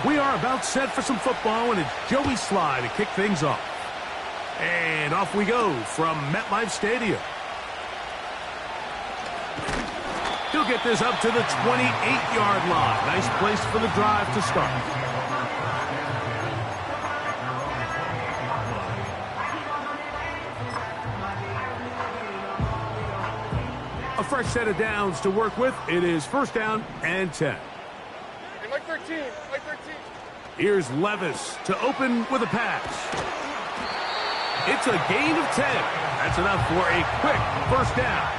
We are about set for some football, and it's Joey Sly to kick things off. And off we go from MetLife Stadium. He'll get this up to the 28-yard line. Nice place for the drive to start. A fresh set of downs to work with. It is first down and 10. Like 13. Here's Levis to open with a pass. It's a gain of 10. That's enough for a quick first down.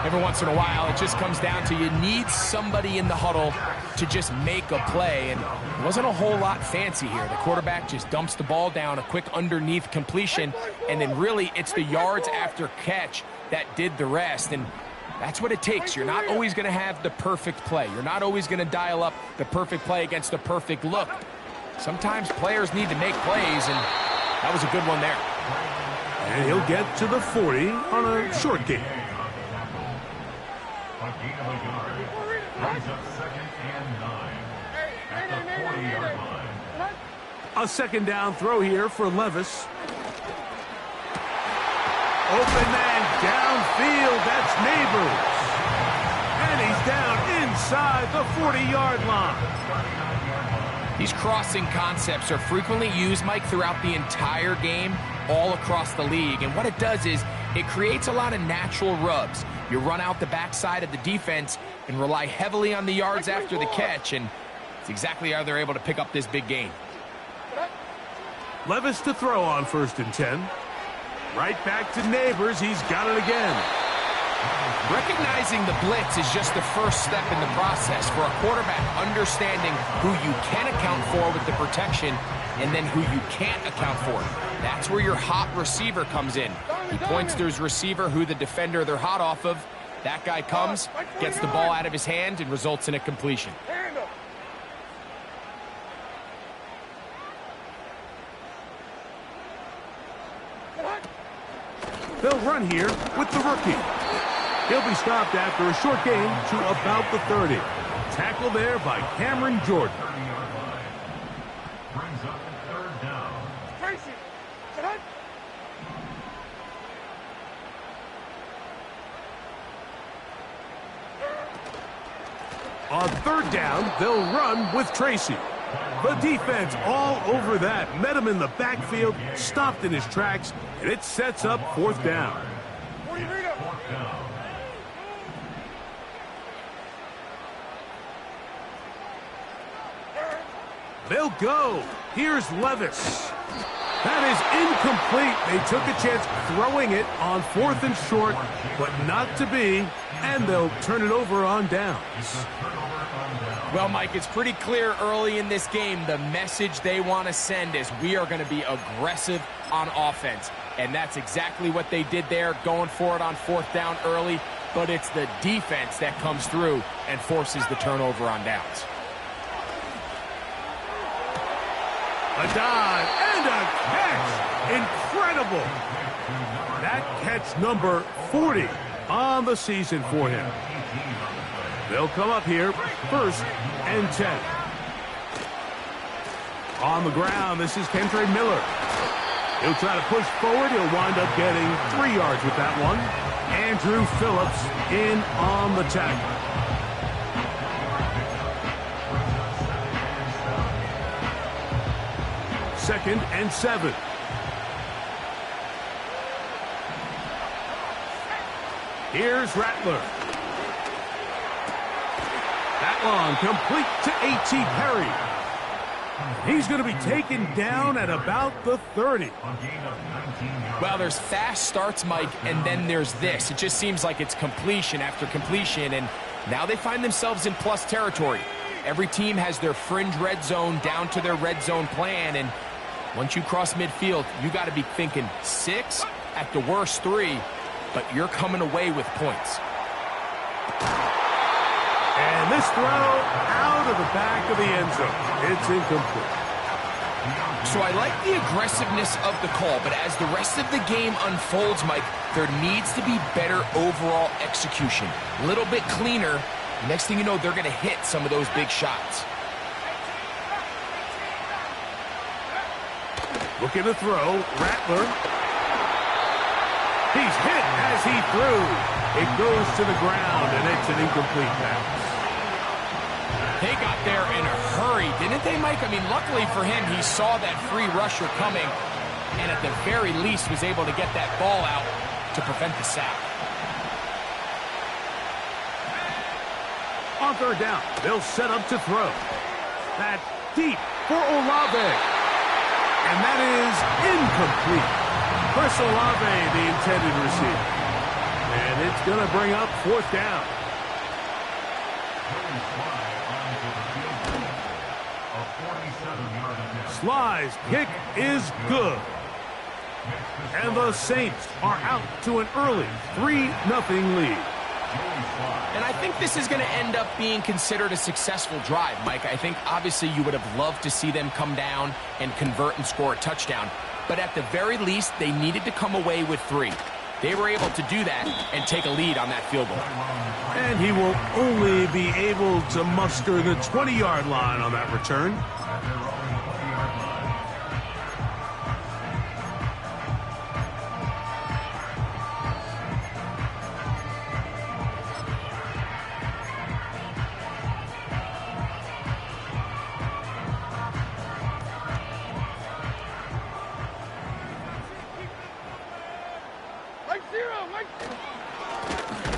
Every once in a while, it just comes down to you need somebody in the huddle to just make a play, and it wasn't a whole lot fancy here. The quarterback just dumps the ball down, a quick underneath completion, and then really it's the yards after catch that did the rest, and that's what it takes. You're not always going to have the perfect play. You're not always going to dial up the perfect play against the perfect look. Sometimes players need to make plays, and that was a good one there. And he'll get to the 40 on a short gain. A second down throw here for Levis. Open man downfield. That's Neighbors. And he's down inside the 40-yard line. These crossing concepts are frequently used, Mike, throughout the entire game, all across the league. And what it does is it creates a lot of natural rubs. You run out the backside of the defense and rely heavily on the yards after the catch, and it's exactly how they're able to pick up this big gain. Levis to throw on first and 10. Right back to Neighbors. He's got it again. Recognizing the blitz is just the first step in the process for a quarterback, understanding who you can account for with the protection and then who you can't account for. That's where your hot receiver comes in. He points to his receiver who the defender they're hot off of. That guy comes, gets the ball out of his hand, and results in a completion. They'll run here with the rookie. He'll be stopped after a short gain to about the 30. Tackle there by Cameron Jordan. On third down, they'll run with Tracy. The defense all over that. Met him in the backfield, stopped in his tracks, and it sets up fourth down. They'll go. Here's Levis. That is incomplete. They took a chance throwing it on fourth and short, but not to be, and they'll turn it over on downs. Well, Mike, it's pretty clear early in this game the message they want to send is we are going to be aggressive on offense. And that's exactly what they did there, going for it on fourth down early. But it's the defense that comes through and forces the turnover on downs. A dive and a catch. Incredible. That catch number 40 on the season for him. They'll come up here first and 10. On the ground, this is Kentre Miller. He'll try to push forward. He'll wind up getting 3 yards with that one. Andrew Phillips in on the tackle. Second and 7. Here's Rattler. That long, complete to A.T. Perry. He's going to be taken down at about the 30. Well, there's fast starts, Mike, and then there's this. It just seems like it's completion after completion, and now they find themselves in plus territory. Every team has their fringe red zone down to their red zone plan, and once you cross midfield, you got to be thinking 6, at the worst 3, but you're coming away with points. And this throw out of the back of the end zone. It's incomplete. So I like the aggressiveness of the call, but as the rest of the game unfolds, Mike, there needs to be better overall execution. A little bit cleaner, Next thing you know, they're going to hit some of those big shots. Looking to throw. Rattler. He's hit as he threw. It goes to the ground, and it's an incomplete pass. They got there in a hurry, didn't they, Mike? I mean, luckily for him, he saw that free rusher coming, and at the very least was able to get that ball out to prevent the sack. On third down, they'll set up to throw. That's deep for Olave. And that is incomplete. Chris Olave, the intended receiver. And it's going to bring up fourth down. Sly's kick is good. And the Saints are out to an early 3-0 lead. And I think this is going to end up being considered a successful drive, Mike. I think obviously you would have loved to see them come down and convert and score a touchdown. But at the very least, they needed to come away with 3. They were able to do that and take a lead on that field goal. And he will only be able to muster the 20-yard line on that return.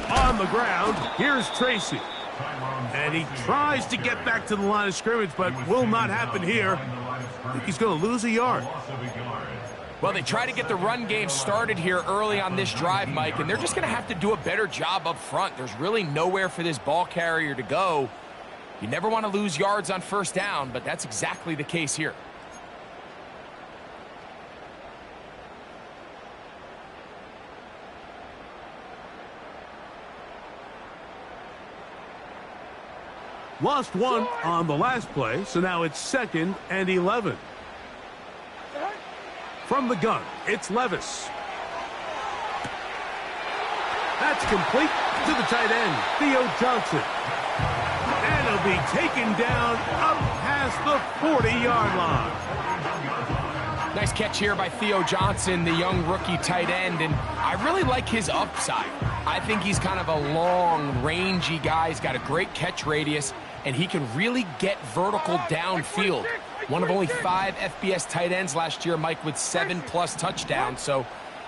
On the ground, here's Tracy. And he tries to get back to the line of scrimmage, but will not happen here. I think he's going to lose a yard. Well, they try to get the run game started here early on this drive, Mike, and they're just going to have to do a better job up front. There's really nowhere for this ball carrier to go. You never want to lose yards on first down, but that's exactly the case here. Lost one on the last play, so now it's 2nd and 11. From the gun, it's Levis. That's complete to the tight end, Theo Johnson. And he'll be taken down up past the 40-yard line. Nice catch here by Theo Johnson, the young rookie tight end, and I really like his upside. I think he's kind of a long, rangy guy. He's got a great catch radius, and he can really get vertical downfield. One of only 5 FBS tight ends last year, Mike, with 7+ touchdowns. So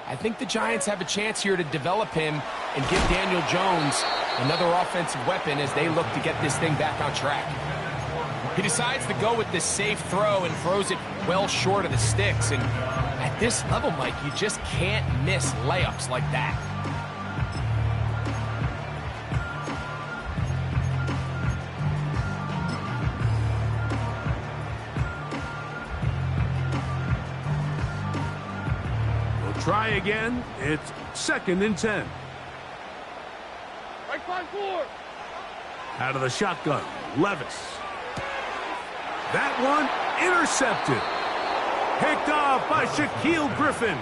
I think the Giants have a chance here to develop him and give Daniel Jones another offensive weapon as they look to get this thing back on track. He decides to go with this safe throw and throws it well short of the sticks. And at this level, Mike, you just can't miss layups like that. Try again. It's 2nd and 10. Right side 4. Out of the shotgun, Levis. That one intercepted. Picked off by Shaquille Griffin.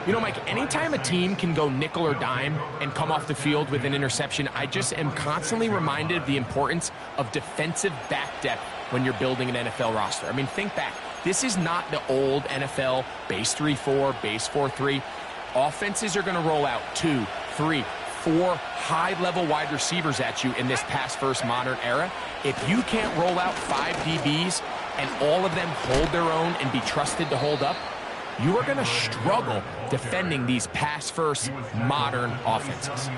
You know, Mike, anytime a team can go nickel or dime and come off the field with an interception, I just am constantly reminded of the importance of defensive back depth when you're building an NFL roster. I mean, think back. This is not the old NFL base 3-4, base 4-3. Offenses are going to roll out 2, 3, 4 high-level wide receivers at you in this pass-first modern era. If you can't roll out 5 DBs and all of them hold their own and be trusted to hold up, you are going to struggle defending these pass-first modern offenses.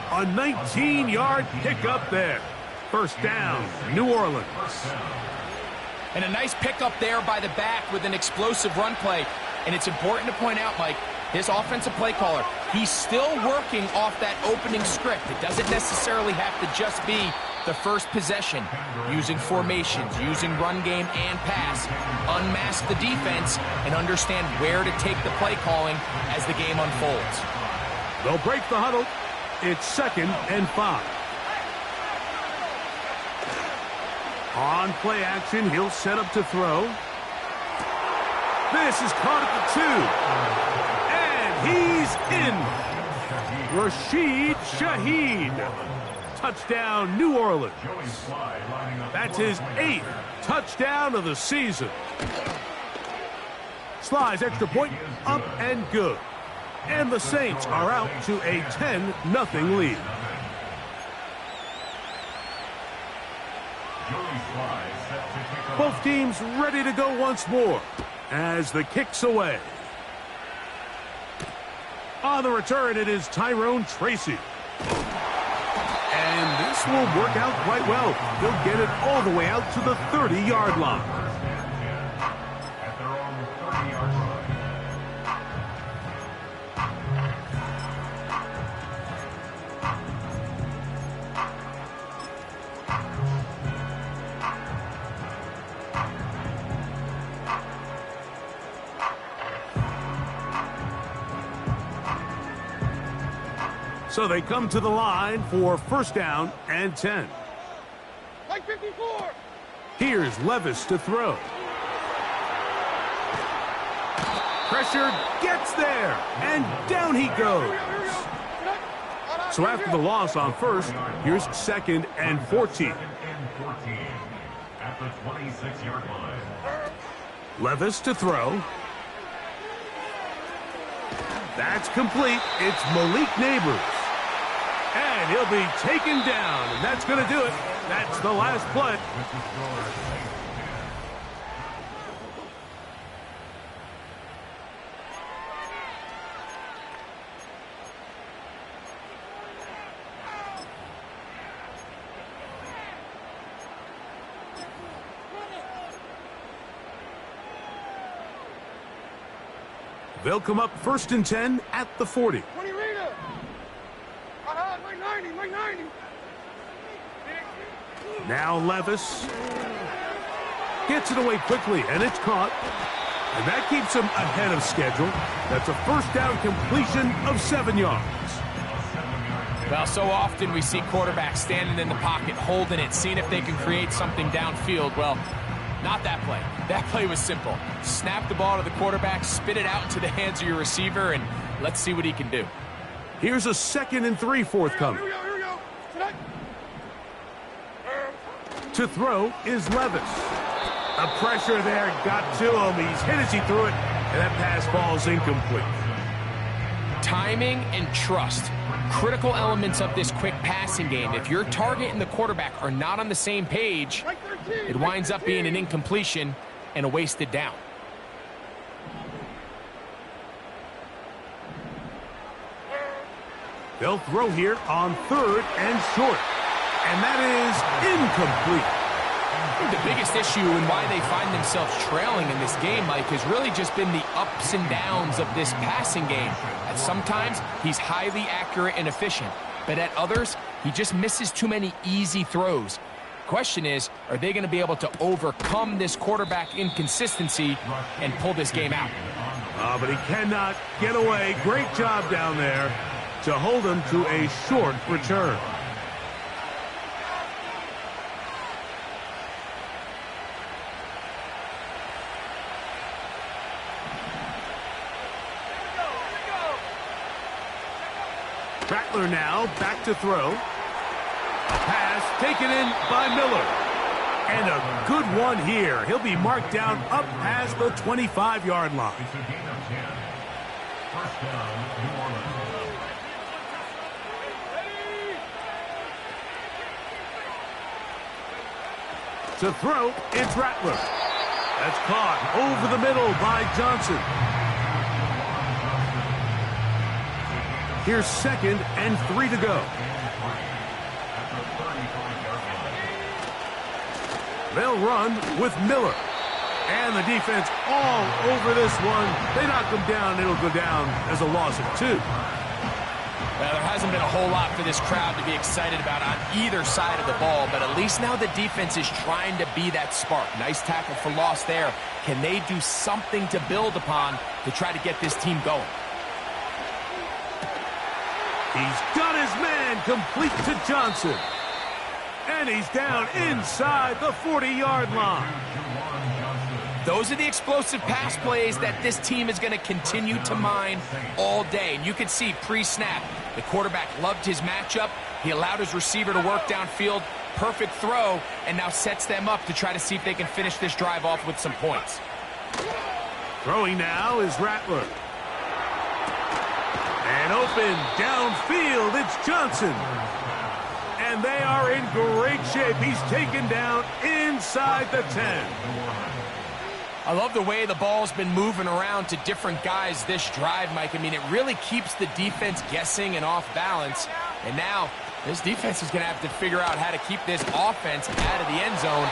A 19-yard pickup there. First down, New Orleans. And a nice pickup there by the back with an explosive run play. And it's important to point out, Mike, his offensive play caller, he's still working off that opening script. It doesn't necessarily have to just be the first possession. Using formations, using run game and pass. Unmask the defense and understand where to take the play calling as the game unfolds. They'll break the huddle. It's 2nd and 5. On play action, he'll set up to throw. This is caught at the 2. And he's in. Rashid Shaheed. Touchdown, New Orleans. That's his 8th touchdown of the season. Sly's extra point, up and good. And the Saints are out to a 10-0 lead. Both teams ready to go once more as the kick's away. On the return, it is Tyrone Tracy. And this will work out quite well. He'll get it all the way out to the 30-yard line. So they come to the line for first down and 10. Like 54. Here's Levis to throw. Pressure gets there, and down he goes. So after the loss on first, here's 2nd and 14. At the 26-yard line. Levis to throw. That's complete. It's Malik Neighbors. And he'll be taken down, and that's going to do it. That's the last play. They'll come up 1st and 10 at the 40. Now Levis gets it away quickly, and it's caught. And that keeps him ahead of schedule. That's a first down completion of 7 yards. Well, so often we see quarterbacks standing in the pocket, holding it, seeing if they can create something downfield. Well, not that play. That play was simple. Snap the ball to the quarterback, spit it out into the hands of your receiver, and let's see what he can do. Here's a 2nd and 3 forthcoming. To throw is Levis. The pressure there got to him. He's hit as he threw it, and that pass falls incomplete. Timing and trust, critical elements of this quick passing game. If your target and the quarterback are not on the same page, it winds up being an incompletion and a wasted down. They'll throw here on 3rd and short. And that is incomplete. I think the biggest issue and why they find themselves trailing in this game, Mike, has really just been the ups and downs of this passing game. At sometimes, he's highly accurate and efficient. But at others, he just misses too many easy throws. Question is, are they going to be able to overcome this quarterback inconsistency and pull this game out? But he cannot get away. Great job down there to hold him to a short return. Rattler now back to throw. A pass taken in by Miller. And a good one here. He'll be marked down up past the 25-yard line. It's a gain of 10. First down, New Orleans. To throw, it's Rattler. That's caught over the middle by Johnson. Here's 2nd and 3 to go. They'll run with Miller. And the defense all over this one. They knock him down. It'll go down as a loss of 2. Well, there hasn't been a whole lot for this crowd to be excited about on either side of the ball, but at least now the defense is trying to be that spark. Nice tackle for loss there. Can they do something to build upon to try to get this team going? He's got his man complete to Johnson. And he's down inside the 40-yard line. Those are the explosive pass plays that this team is going to continue to mine all day. And you can see pre-snap, the quarterback loved his matchup. He allowed his receiver to work downfield. Perfect throw, and now sets them up to try to see if they can finish this drive off with some points. Throwing now is Rattler. And open downfield, it's Johnson. And they are in great shape. He's taken down inside the 10. I love the way the ball's been moving around to different guys this drive, Mike. I mean, it really keeps the defense guessing and off balance. And now, this defense is going to have to figure out how to keep this offense out of the end zone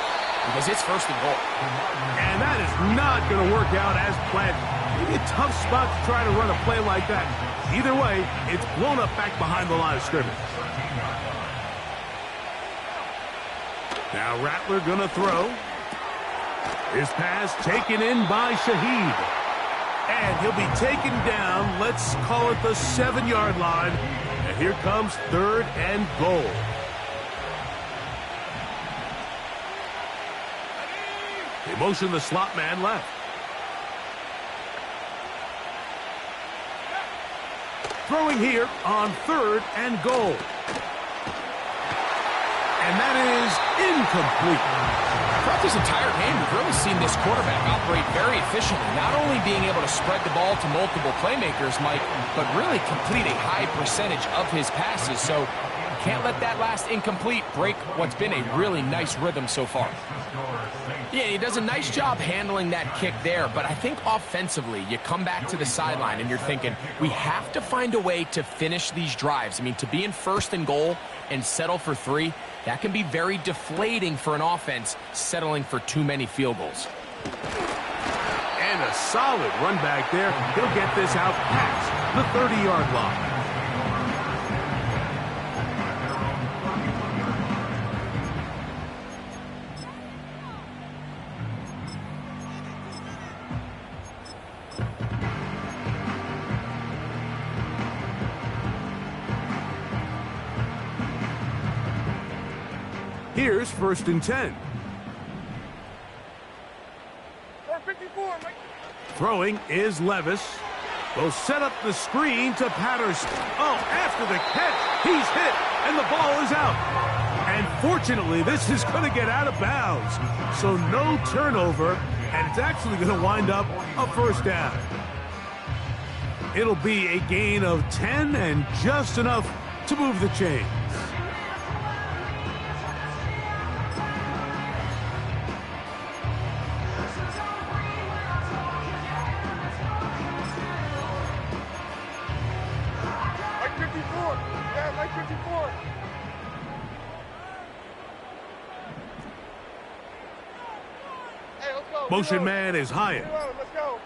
because it's first and goal. And that is not going to work out as planned. Maybe a tough spot to try to run a play like that. Either way, it's blown up back behind the line of scrimmage. Now Rattler going to throw. His pass taken in by Shaheed. And he'll be taken down, let's call it the 7-yard line. And here comes 3rd and goal. They motion the slot man left. Throwing here on 3rd and goal. And that is incomplete. Throughout this entire game, we've really seen this quarterback operate very efficiently, not only being able to spread the ball to multiple playmakers, Mike, but really complete a high percentage of his passes. So you can't let that last incomplete break what's been a really nice rhythm so far. Yeah, he does a nice job handling that kick there, but I think offensively, you come back to the sideline and you're thinking, we have to find a way to finish these drives. I mean, to be in 1st and goal and settle for 3, that can be very deflating for an offense settling for too many field goals. And a solid run back there. He'll get this out past the 30-yard line. Here's 1st and 10. 454, Mike. Throwing is Levis. Will set up the screen to Patterson. Oh, after the catch, he's hit, and the ball is out. And fortunately, this is going to get out of bounds. So no turnover, and it's actually going to wind up a 1st down. It'll be a gain of 10 and just enough to move the chains. Motion man is Hyatt. Let's go.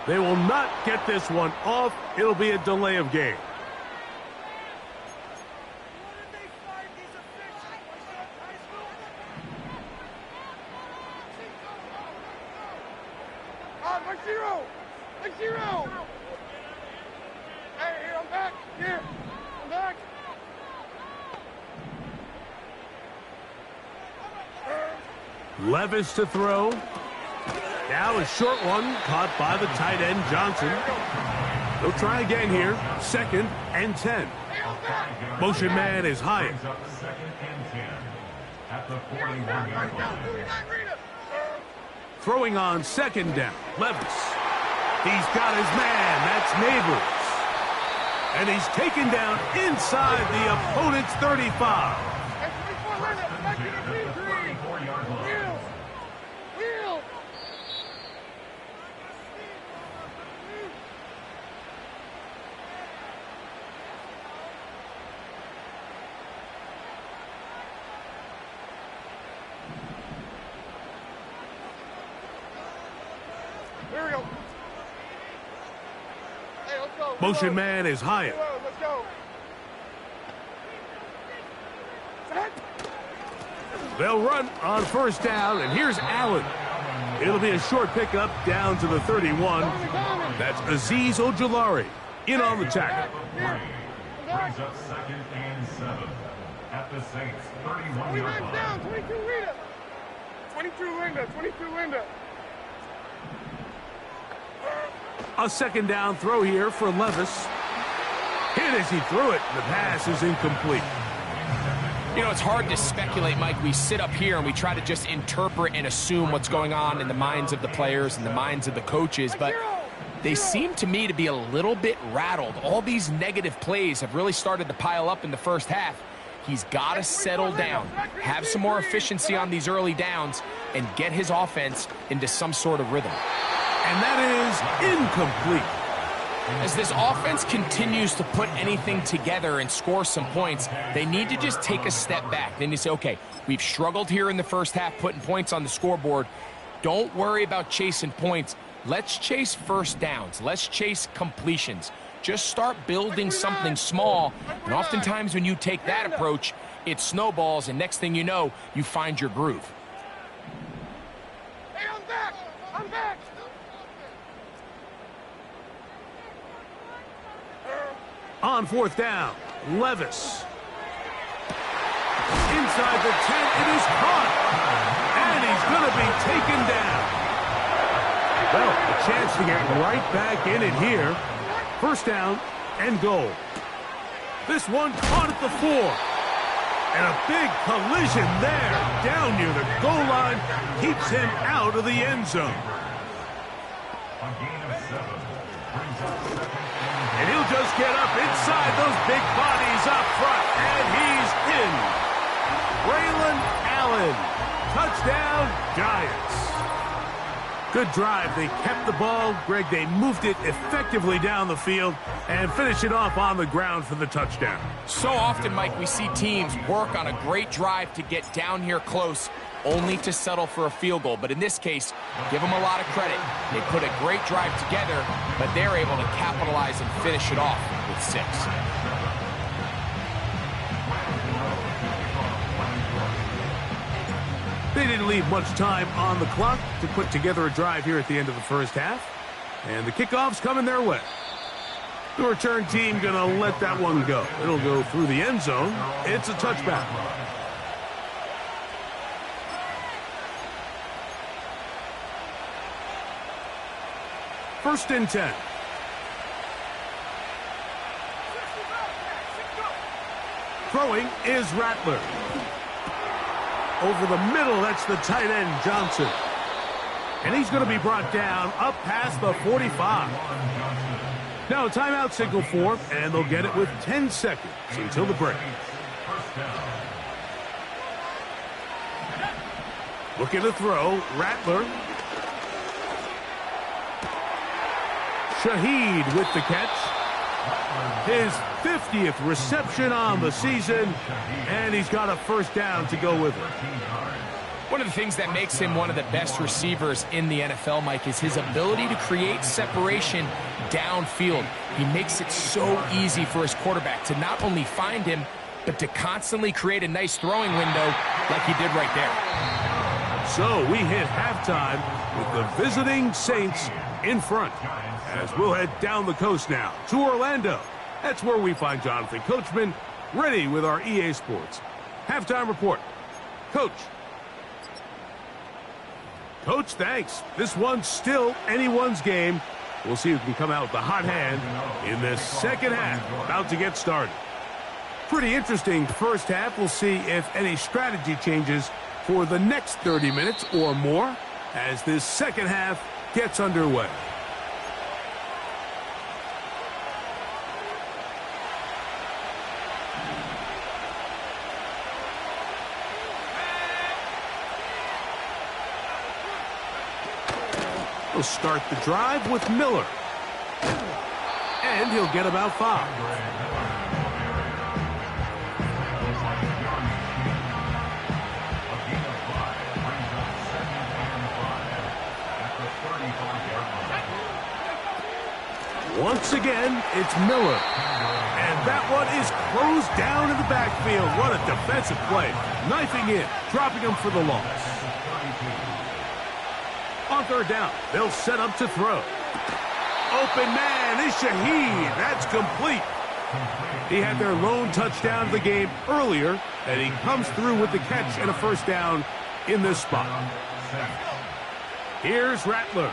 They will not get this one off. It'll be a delay of game. Mike zero. Mike zero. Hey, here, I'm back. Here, I'm back. Levis to throw. Now a short one caught by the tight end Johnson. They'll try again here. 2nd and 10. Motion man is Hyatt. 2nd and 10 at the 41-yard line. Throwing on 2nd down. Levis. He's got his man. That's Neighbors. And he's taken down inside the opponent's 35. Here we go. Hey, let's go. Motion man is Hyatt. Let's go. They'll run on 1st down, and here's Allen. It'll be a short pickup down to the 31. That's Azeez Ojulari in on the tackle. Brings up 2nd and 7 at the Saints 31-yard line. Down, 22 Rita. 22 Linda, 22 Linda. A second down throw here for Levis. Hit as he threw it. The pass is incomplete. You know, it's hard to speculate, Mike. We sit up here and we try to just interpret and assume what's going on in the minds of the players and the minds of the coaches, but they seem to me to be a little bit rattled. All these negative plays have really started to pile up in the first half. He's got to settle down, have some more efficiency on these early downs, and get his offense into some sort of rhythm. And that is incomplete. As this offense continues to put anything together and score some points, they need to just take a step back. Then you say, okay, we've struggled here in the first half putting points on the scoreboard. Don't worry about chasing points. Let's chase first downs. Let's chase completions. Just start building something small. And oftentimes when you take that approach, it snowballs, and next thing you know, you find your groove. Hey, I'm back! I'm back! On fourth down, Levis. Inside the 10, it is caught. And he's going to be taken down. Well, a chance to get right back in it here. First down and goal. This one caught at the 4. And a big collision there down near the goal line keeps him out of the end zone. A gain of 7. Brings up second. And he'll just get up inside those big bodies up front. And he's in. Braylon Allen. Touchdown, Giants. Good drive. They kept the ball. Greg, they moved it effectively down the field and finished it off on the ground for the touchdown. So often, Mike, we see teams work on a great drive to get down here close, only to settle for a field goal. But in this case, give them a lot of credit. They put a great drive together, but they're able to capitalize and finish it off with 6. They didn't leave much time on the clock to put together a drive here at the end of the first half. And the kickoff's coming their way. The return team going to let that one go. It'll go through the end zone. It's a touchback. First and 10. Throwing is Rattler. Over the middle, that's the tight end, Johnson. And he's going to be brought down up past the 45. Now a timeout signal for, and they'll get it with 10 seconds until the break. Looking to throw, Rattler. Shaheed with the catch. His 50th reception on the season, and he's got a first down to go with it. One of the things that makes him one of the best receivers in the NFL, Mike, is his ability to create separation downfield. He makes it so easy for his quarterback to not only find him, but to constantly create a nice throwing window like he did right there. So we hit halftime with the visiting Saints in front, as we'll head down the coast now to Orlando. That's where we find Jonathan Coachman ready with our EA Sports halftime report. Coach. Coach, thanks. This one's still anyone's game. We'll see who can come out with the hot hand in this second half. About to get started. Pretty interesting first half. We'll see if any strategy changes for the next 30 minutes or more as this second half gets underway. He'll start the drive with Miller. And he'll get about 5. Once again, it's Miller. And that one is closed down in the backfield. What a defensive play. Knifing in, dropping him for the loss. On third down, they'll set up to throw. Open man is Shaheed. That's complete. He had their lone touchdown of the game earlier, and he comes through with the catch and a first down in this spot. Here's Rattler.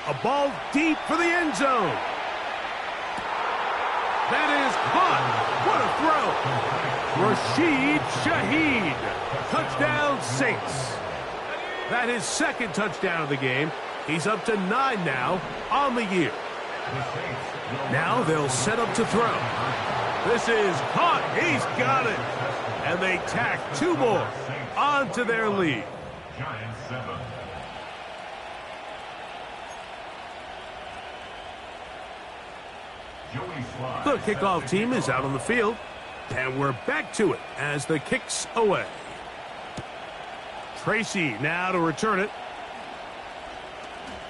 A ball deep for the end zone. That is caught. What a throw. Rashid Shaheed. Touchdown, Saints. That is second touchdown of the game. He's up to 9 now on the year. Now they'll set up to throw. This is caught. He's got it. And they tack 2 more onto their lead. Giants 7. The kickoff team is out on the field, and we're back to it as the kick's away. Tracy now to return it.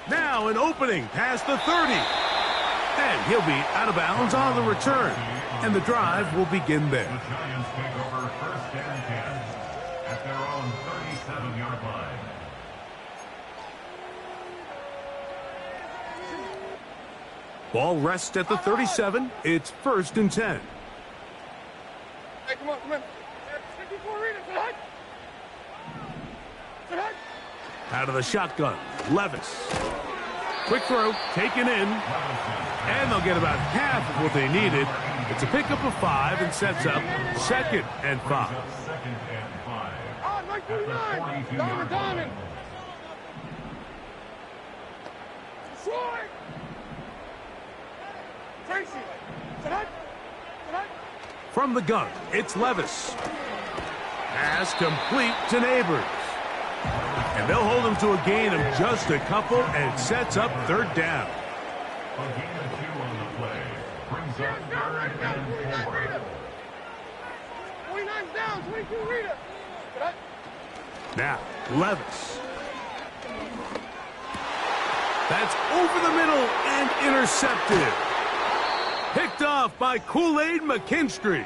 Now an opening past the 30. And he'll be out of bounds on the return, and the drive will begin there. The Giants take over first and 10 at their own 37-yard line. Ball rests at the 37. It's first and 10. Hey, come on, come on. 54 readers, tonight. Tonight. Out of the shotgun, Levis. Quick throw, taken in. And they'll get about half of what they needed. It's a pickup of 5 and sets up second and 5. Second and 5. Ah, 929. Diamond, diamond. Troy. Tracy. Tonight. Tonight. From the gun, it's Levis. Pass complete to Neighbors. And they'll hold him to a gain of just a couple, and it sets up third down. A gain of 2 on the play brings up third and 4. 29's down, 22 Rita. Tonight. Now, Levis. That's over the middle and intercepted. Picked off by Kool-Aid McKinstry.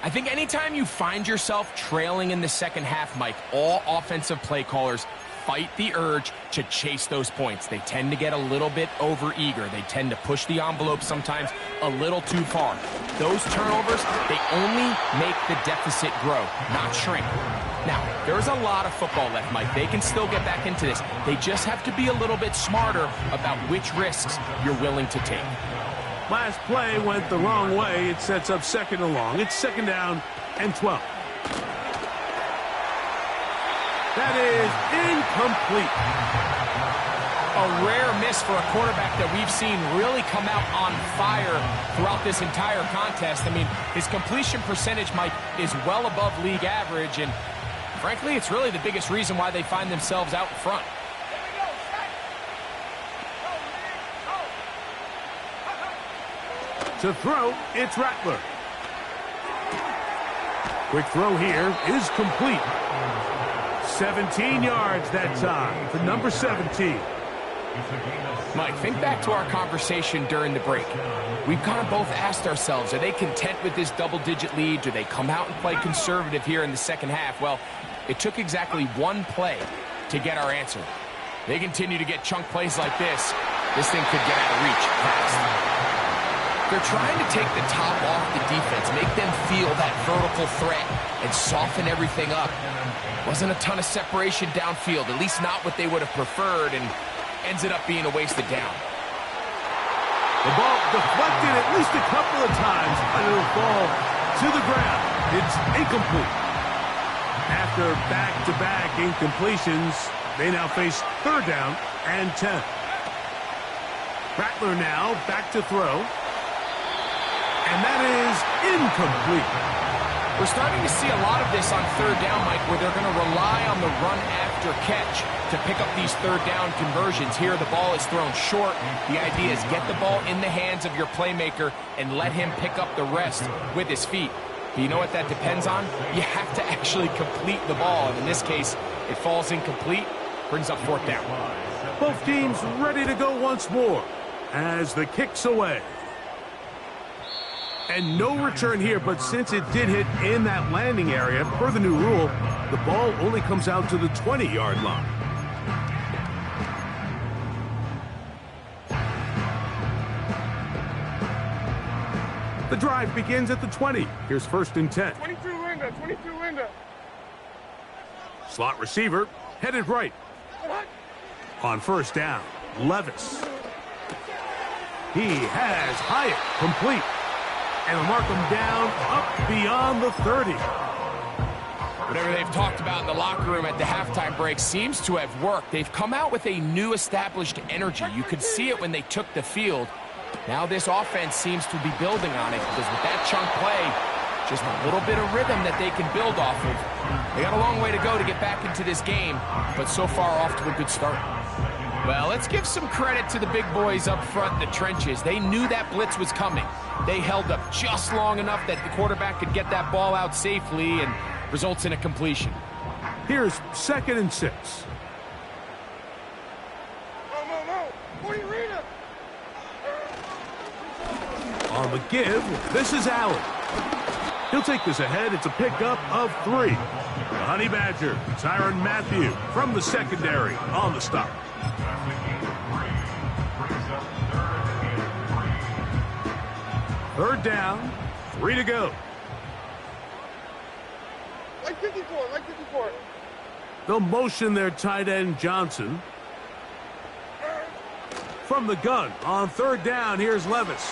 I think anytime you find yourself trailing in the second half, Mike, all offensive play callers fight the urge to chase those points. They tend to get a little bit overeager. They tend to push the envelope sometimes a little too far. Those turnovers, they only make the deficit grow, not shrink. Now, there's a lot of football left, Mike. They can still get back into this. They just have to be a little bit smarter about which risks you're willing to take. Last play went the wrong way. It sets up second and long. It's second down and 12. That is incomplete. A rare miss for a quarterback that we've seen really come out on fire throughout this entire contest. I mean, his completion percentage, Mike, is well above league average, and frankly, it's really the biggest reason why they find themselves out in front. To throw, it's Rattler. Quick throw here is complete. 17 yards that time for number 17. Mike, think back to our conversation during the break. We've kind of both asked ourselves, are they content with this double-digit lead? Do they come out and play conservative here in the second half? Well, it took exactly one play to get our answer. They continue to get chunk plays like this. This thing could get out of reach fast. They're trying to take the top off the defense, make them feel that vertical threat, and soften everything up. Wasn't a ton of separation downfield, at least not what they would have preferred, and ends it up being a wasted down. The ball deflected at least a couple of times, and it'll fall to the ground. It's incomplete. After back-to-back incompletions, they now face third down and 10. Rattler now back to throw. And that is incomplete. We're starting to see a lot of this on third down, Mike, where they're going to rely on the run after catch to pick up these third down conversions. Here, the ball is thrown short. The idea is get the ball in the hands of your playmaker and let him pick up the rest with his feet. But you know what that depends on? You have to actually complete the ball. And in this case, it falls incomplete, brings up fourth down. Both teams ready to go once more as the kick's away. And no return here, but since it did hit in that landing area, per the new rule, the ball only comes out to the 20-yard line. The drive begins at the 20. Here's first and 10. 22 Linda, 22 Linda. Slot receiver headed right. On first down, Levis. He has Hyatt complete. And will mark him down up beyond the 30. Whatever they've talked about in the locker room at the halftime break seems to have worked. They've come out with a new established energy. You could see it when they took the field. Now this offense seems to be building on it because with that chunk play, just a little bit of rhythm that they can build off of. They got a long way to go to get back into this game, but so far off to a good start. Well, let's give some credit to the big boys up front in the trenches. They knew that blitz was coming. They held up just long enough that the quarterback could get that ball out safely and results in a completion. Here's 2nd and 6. On the give, this is Allen. He'll take this ahead. It's a pickup of 3. The Honey Badger, Tyrann Mathieu from the secondary on the stop. Third down, 3 to go. Like 54, like 54. They'll motion their tight end Johnson. From the gun on third down, here's Levis.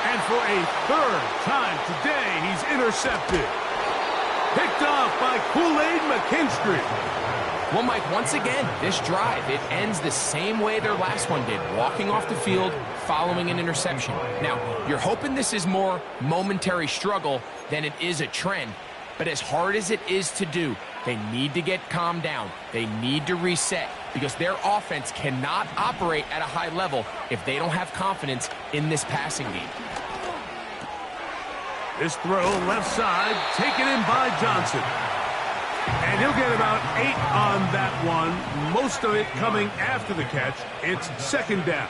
And for a 3rd time today, he's intercepted. Picked off by Kool-Aid McKinstry. Well, Mike, once again, this drive, it ends the same way their last one did, walking off the field, following an interception. Now, you're hoping this is more momentary struggle than it is a trend, but as hard as it is to do, they need to get calmed down. They need to reset because their offense cannot operate at a high level if they don't have confidence in this passing game. This throw left side, taken in by Johnson. And he'll get about 8 on that one, most of it coming after the catch. It's 2nd down.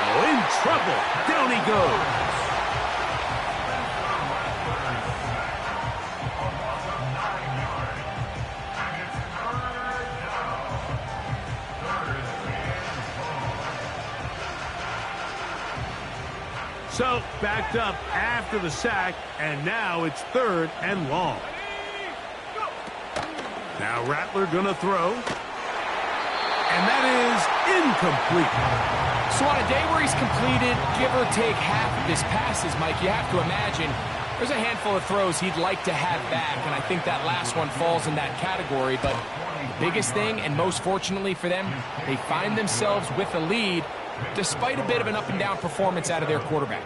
Oh, in trouble. Down he goes. So, backed up after the sack, and now it's 3rd and long. Now Rattler gonna throw. And that is incomplete. So on a day where he's completed, give or take half of his passes, Mike, you have to imagine there's a handful of throws he'd like to have back, and I think that last one falls in that category. But the biggest thing, and most fortunately for them, they find themselves with a lead despite a bit of an up-and-down performance out of their quarterback.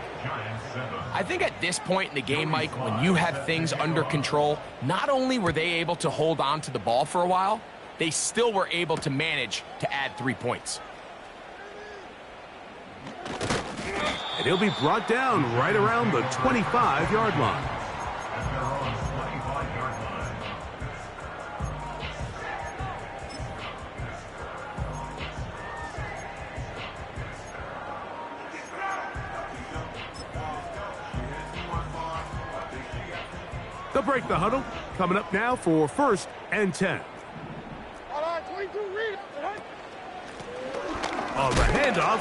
I think at this point in the game, Mike, when you have things under control, not only were they able to hold on to the ball for a while, they still were able to manage to add 3 points. And he'll be brought down right around the 25-yard line. They'll break the huddle. Coming up now for 1st and 10. On the handoff,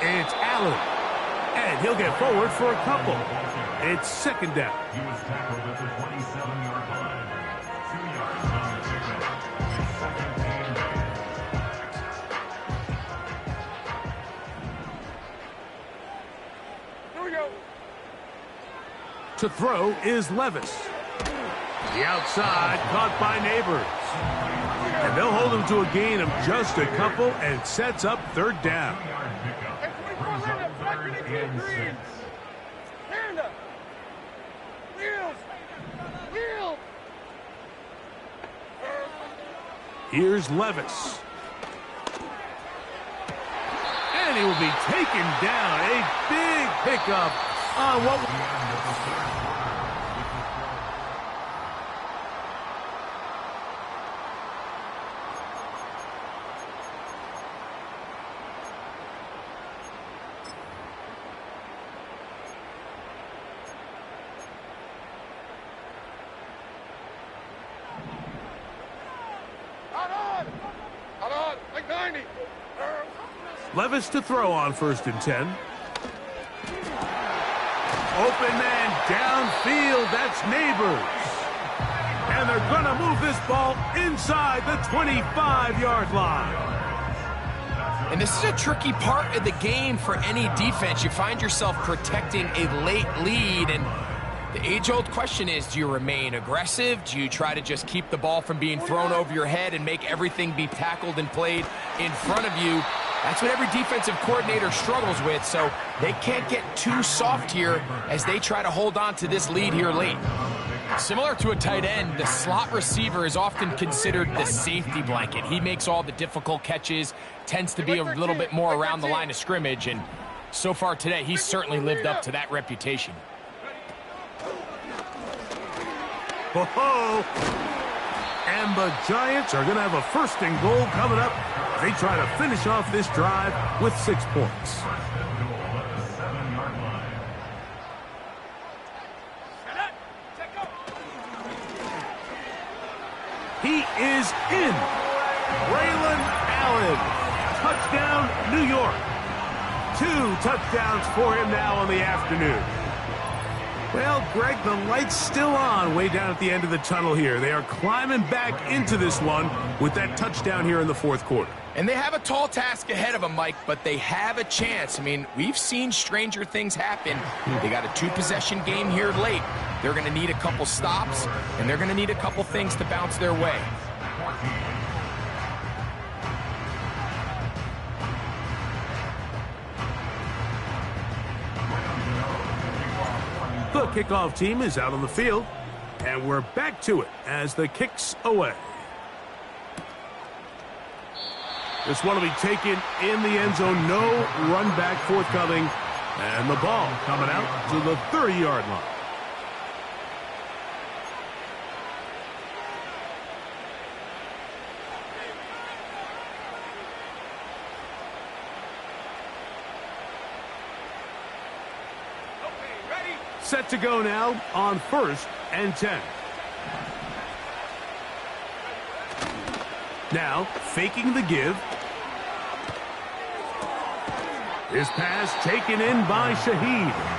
it's Allen. And he'll get forward for a couple. It's 2nd down. He was tackled at the 27-yard line. 2 yards on the pickup. Here we go. To throw is Levis. The outside caught by Neighbors. And they'll hold him to a gain of just a couple and sets up 3rd down. Here's Levis. And he will be taken down. A big pickup on what... Levis to throw on 1st and 10. Open man downfield. That's Neighbors. And they're going to move this ball inside the 25-yard line. And this is a tricky part of the game for any defense. You find yourself protecting a late lead, and the age-old question is, do you remain aggressive? Do you try to just keep the ball from being thrown over your head and make everything be tackled and played in front of you? That's what every defensive coordinator struggles with, so they can't get too soft here as they try to hold on to this lead here late. Similar to a tight end, the slot receiver is often considered the safety blanket. He makes all the difficult catches, tends to be a little bit more around the line of scrimmage, and so far today, he's certainly lived up to that reputation. Ho-ho! And the Giants are going to have a 1st and goal coming up. They try to finish off this drive with 6 points. He is in. Braylon Allen. Touchdown, New York. 2 touchdowns for him now in the afternoon. Well, Greg, the light's still on way down at the end of the tunnel here. They are climbing back into this one with that touchdown here in the 4th quarter. And they have a tall task ahead of them, Mike, but they have a chance. I mean, we've seen stranger things happen. They got a 2-possession game here late. They're going to need a couple stops, and they're going to need a couple things to bounce their way. The kickoff team is out on the field, and we're back to it as the kick's away. This one will be taken in the end zone. No run back forthcoming, and the ball coming out to the 30-yard line. Set to go now on 1st and 10. Now, faking the give. His pass taken in by Shaheed.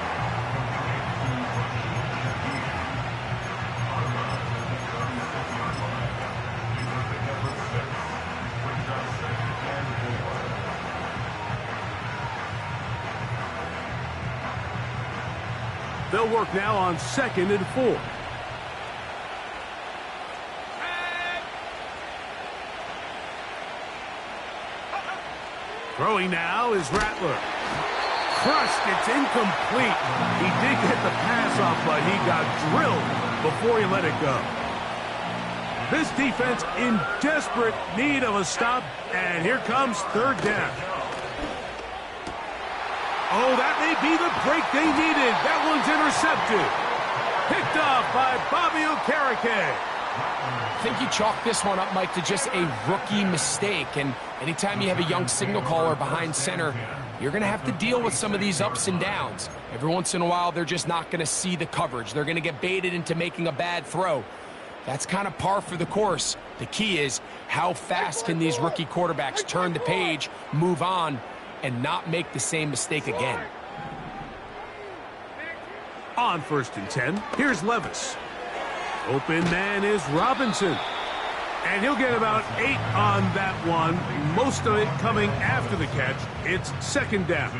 They'll work now on 2nd and 4. Throwing now is Rattler. Crushed, it's incomplete. He did get the pass off, but he got drilled before he let it go. This defense in desperate need of a stop, and here comes 3rd down. Oh, that may be the break they needed. That one's intercepted. Picked off by Bobby Okereke. I think you chalk this one up, Mike, to just a rookie mistake. And anytime you have a young signal caller behind center, you're going to have to deal with some of these ups and downs. Every once in a while, they're just not going to see the coverage. They're going to get baited into making a bad throw. That's kind of par for the course. The key is how fast can these rookie quarterbacks turn the page, move on, and not make the same mistake again. On 1st and 10, here's Levis. Open man is Robinson. And he'll get about 8 on that one. Most of it coming after the catch. It's 2nd down.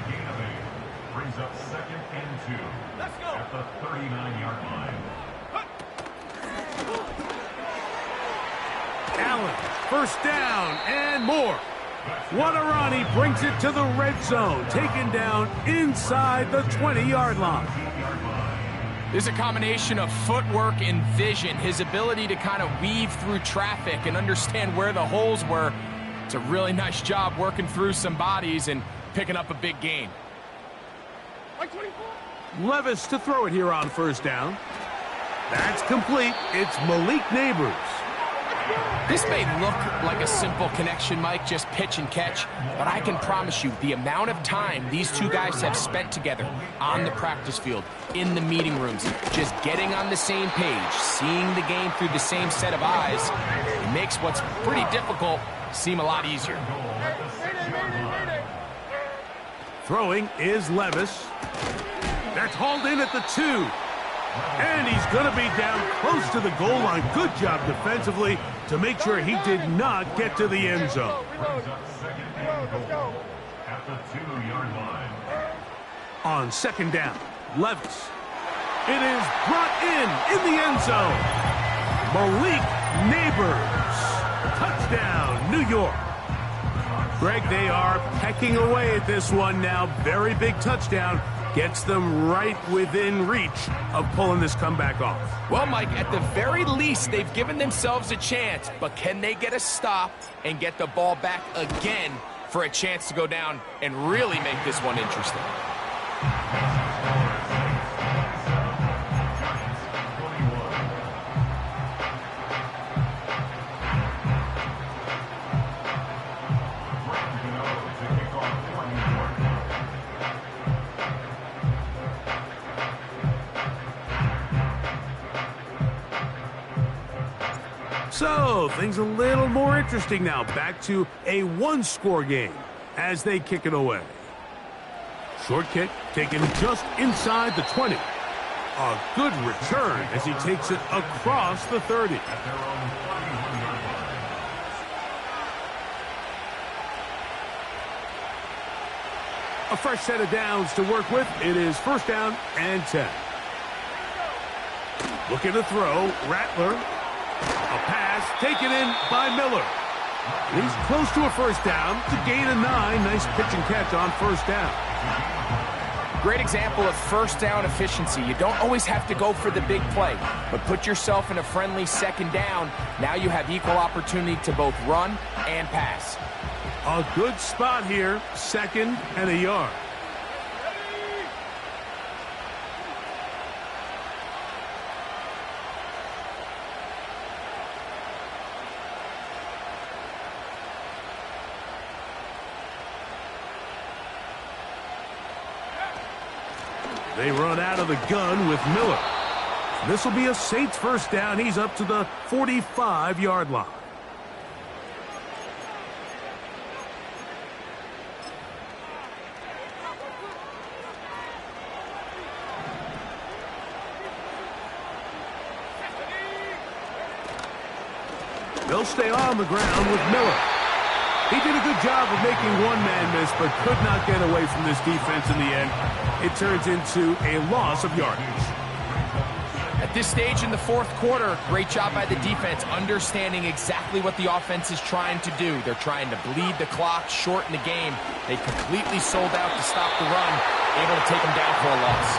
Brings up 2nd and 2. Let's go. At the 39-yard line. Allen, 1st down and more. What a run. He brings it to the red zone. Taken down inside the 20-yard line. There's a combination of footwork and vision, his ability to kind of weave through traffic and understand where the holes were. It's a really nice job working through some bodies and picking up a big gain. Levis to throw it here on 1st down. That's complete. It's Malik Neighbors. This may look like a simple connection, Mike, just pitch and catch, but I can promise you the amount of time these two guys have spent together on the practice field, in the meeting rooms, just getting on the same page, seeing the game through the same set of eyes, it makes what's pretty difficult seem a lot easier. Throwing is Levis. That's hauled in at the 2. And he's going to be down close to the goal line. Good job defensively to make sure he did not get to the end zone. Reload, let's go. At the 2-yard line. On second down, Levis. It is brought in the end zone. Malik Neighbors. Touchdown, New York. Greg, they are pecking away at this one now. Very big touchdown. Gets them right within reach of pulling this comeback off. Well, Mike, at the very least, they've given themselves a chance, but can they get a stop and get the ball back again for a chance to go down and really make this one interesting? So, things a little more interesting now. Back to a one-score game as they kick it away. Short kick taken just inside the 20. A good return as he takes it across the 30. A fresh set of downs to work with. It is first down and 10. Looking to throw. Rattler. A pass taken in by Miller. He's close to a first down to gain a 9. Nice pitch and catch on first down. Great example of first down efficiency. You don't always have to go for the big play, but put yourself in a friendly second down. Now you have equal opportunity to both run and pass. A good spot here. Second and a yard. They run out of the gun with Miller. This will be a Saints first down. He's up to the 45-yard line. They'll stay on the ground with Miller. He did a good job of making one man miss, but could not get away from this defense in the end. It turns into a loss of yardage. At this stage in the fourth quarter, great job by the defense, understanding exactly what the offense is trying to do. They're trying to bleed the clock, shorten the game. They completely sold out to stop the run, able to take them down for a loss.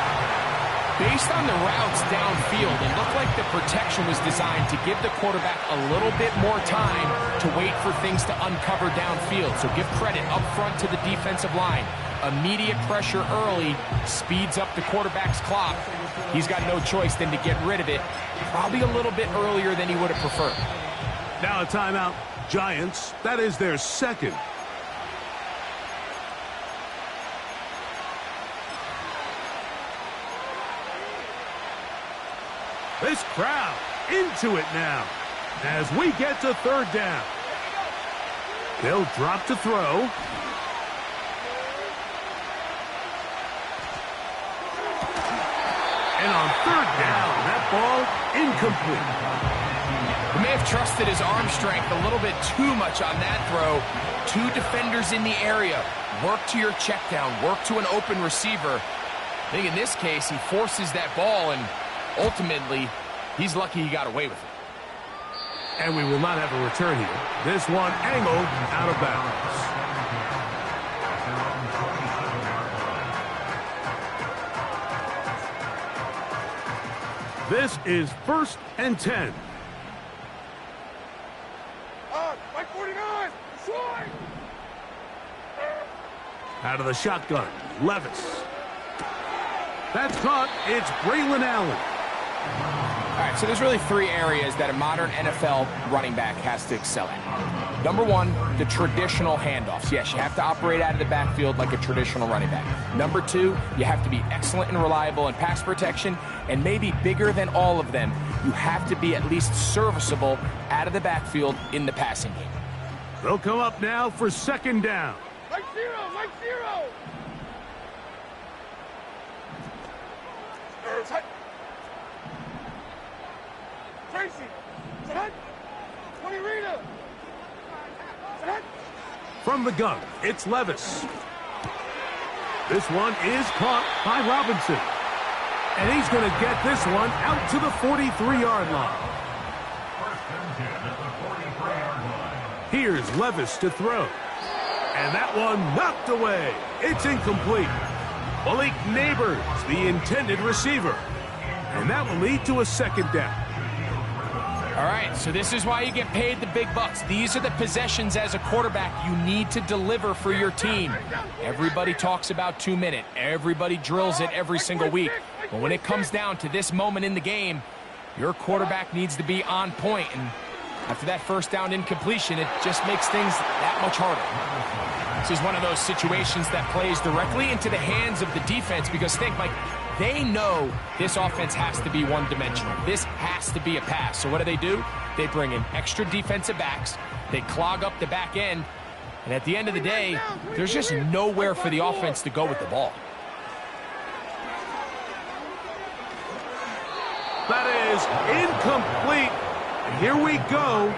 Based on the routes downfield, it looked like the protection was designed to give the quarterback a little bit more time to wait for things to uncover downfield. So give credit up front to the defensive line. Immediate pressure early speeds up the quarterback's clock. He's got no choice than to get rid of it, probably a little bit earlier than he would have preferred. Now a timeout. Giants, that is their second. This crowd into it now as we get to third down. They'll drop to throw. And on third down, that ball incomplete. He may have trusted his arm strength a little bit too much on that throw. Two defenders in the area. Work to your check down. Work to an open receiver. I think in this case, he forces that ball, and ultimately, he's lucky he got away with it. And we will not have a return here. This one angled out of bounds. This is first and 10. Mike 49, slide! Out of the shotgun, Levis. That's caught. It's Braylon Allen. All right, so there's really three areas that a modern NFL running back has to excel at. Number one, the traditional handoffs. Yes, you have to operate out of the backfield like a traditional running back. Number two, you have to be excellent and reliable in pass protection, and maybe bigger than all of them, you have to be at least serviceable out of the backfield in the passing game. They'll come up now for second down. Mike 0, Mike 0! Tracy. 20 Rita. From the gun, it's Levis. This one is caught by Robinson. And he's going to get this one out to the 43-yard line. Here's Levis to throw. And that one knocked away. It's incomplete. Malik Neighbors, the intended receiver. And that will lead to a second down. All right, so this is why you get paid the big bucks. These are the possessions as a quarterback you need to deliver for your team. Everybody talks about 2-minute. Everybody drills it every single week. But when it comes down to this moment in the game, your quarterback needs to be on point. And after that first down incompletion, it just makes things that much harder. This is one of those situations that plays directly into the hands of the defense because think, Mike, they know this offense has to be one-dimensional. This has to be a pass. So what do? They bring in extra defensive backs. They clog up the back end. And at the end of the day, there's just nowhere for the offense to go with the ball. That is incomplete. And here we go.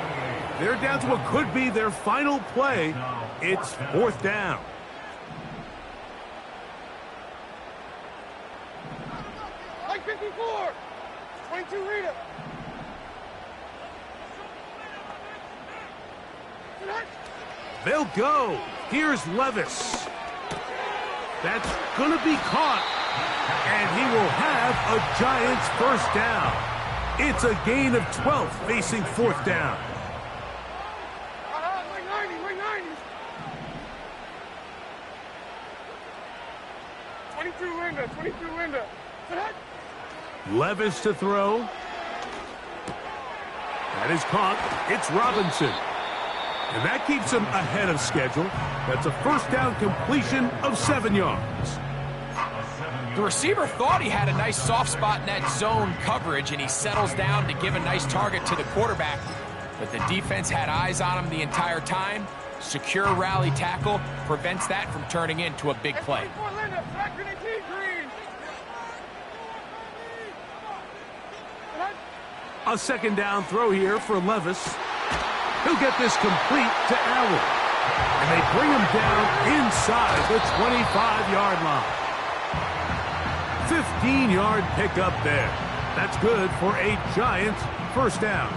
They're down to what could be their final play. It's fourth down. Like 54. 22 Rita. They'll go. Here's Levis. That's going to be caught. And he will have a Giants first down. It's a gain of 12 facing fourth down. Like 90. 22 Linda. Levis to throw. That is caught. It's Robinson. And that keeps him ahead of schedule. That's a first down completion of 7 yards. The receiver thought he had a nice soft spot in that zone coverage, and he settles down to give a nice target to the quarterback. But the defense had eyes on him the entire time. Secure rally tackle prevents that from turning into a big play. A second down throw here for Levis. He'll get this complete to Allen. And they bring him down inside the 25-yard line. 15-yard pickup there. That's good for a Giants first down.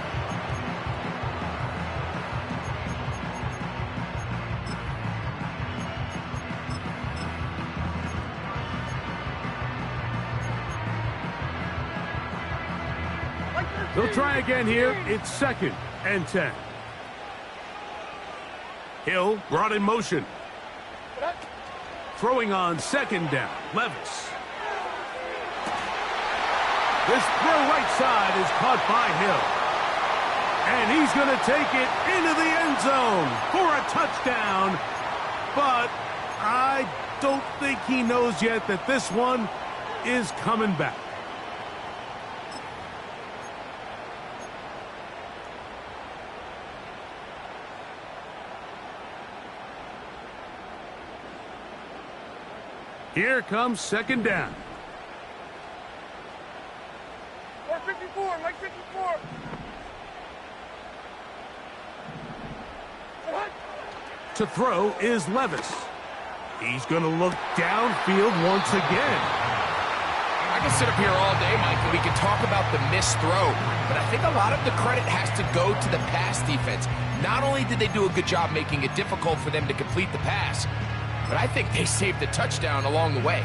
They'll try again here. It's 2nd and 10. Hill brought in motion. Throwing on 2nd down. Levis. This throw right side is caught by Hill. And he's going to take it into the end zone for a touchdown. But I don't think he knows yet that this one is coming back. Here comes 2nd down. 54, Mike 54. To throw is Levis. He's going to look downfield once again. I can sit up here all day, Mike, and we can talk about the missed throw, but I think a lot of the credit has to go to the pass defense. Not only did they do a good job making it difficult for them to complete the pass, but I think they saved the touchdown along the way.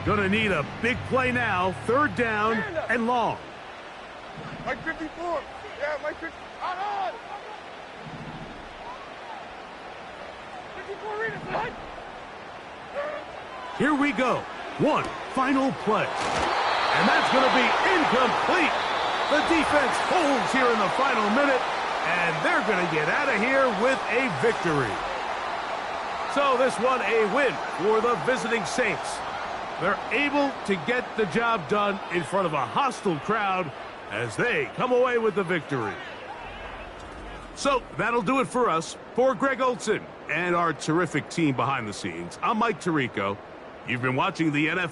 Gonna need a big play now. 3rd down and long. Mike 54. Yeah, Mike 54. On. 54 Rita. Here we go. One final play. And that's gonna be incomplete. The defense holds here in the final minute. And they're going to get out of here with a victory. So this one a win for the visiting Saints. They're able to get the job done in front of a hostile crowd as they come away with the victory. So that'll do it for us. For Greg Olson and our terrific team behind the scenes, I'm Mike Tirico. You've been watching the NFL.